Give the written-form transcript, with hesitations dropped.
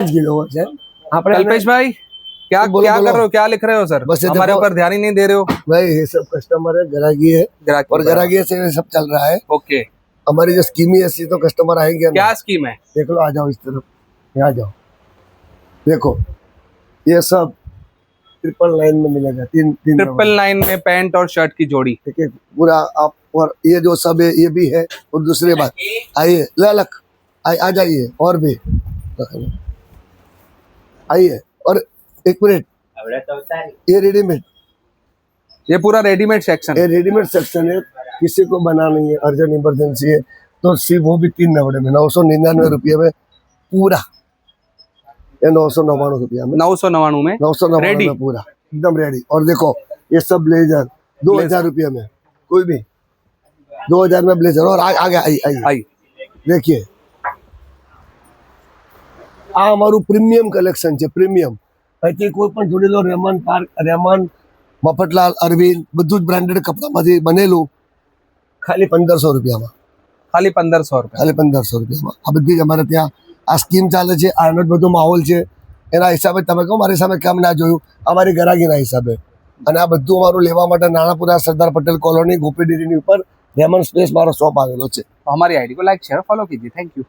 Kilo है આપણે कल्पेश भाई क्या बोलो, क्या बोलो। कर रहे हो, क्या लिख रहे हो सर? बस ये हमारे देखो। ऊपर ध्यान ही नहीं दे रहे हो। भाई ये सब कस्टमर है, ग्राहकी है ग्राहकी और बराबर। ग्राहकी से ये सब चल रहा है। ओके, हमारी जो स्कीम है ऐसी तो कस्टमर आएंगे ना। क्या स्कीम है? देख लो, आ जाओ इस तरफ, यहाँ जाओ, देखो ये सब 999 में मिलेगा। तीन तीन 999 में पैंट और शर्ट की जोड़ी। ठीक है पूरा आप। और ये जो सब है ये भी है। और दूसरी बात, आइए ललक आ जाइए और भी आइए। और एक मिनट, ये रेडीमेड, ये पूरा रेडीमेड सेक्शन। ये रेडीमेड सेक्शन है। किसी को बना नहीं है, अर्जेंट इमरजेंसी है तो सिर्फ वो भी 390 में, 999 रुपये में पूरा। ये 999 रुपया में, 999 में 999 रेडी। में पूरा एकदम रेडी। और देखो ये सब ब्लेजर 2000 रुपये में, कोई भी 2000 में ब्लेजर। और आगे आई आई देखिए, આ અમારું પ્રીમિયમ કલેક્શન છે, પ્રીમિયમ। અહીંથી કોઈ પણ જોડી લો, Raymond park, Raymond, Mafatlal, Arvind, બધું જ બ્રાન્ડેડ કપડામાંથી બનેલું, ખાલી 1500 રૂપિયામાં, खाली 1500 रुपए। ખાલી 1500 રૂપિયામાં। આ બધી જ અમારે ત્યાં આ સ્કીમ ચાલે છે। આનો જ બધો માહોલ છે। એના હિસાબે તમે કહો મારી સામે કેમ ના જોયું, અમારી ગ્રાહકીના હિસાબે। અને આ બધું અમારું લેવા માટે નાણાપુરા સરદાર પટેલ કોલોની, ગોપી ડેરીની ઉપર રેમન સ્પેસ મારો શોપ આવેલો છે। तो हमारी आईडी को लाइक शेयर फॉलो कीजिए। Thank you.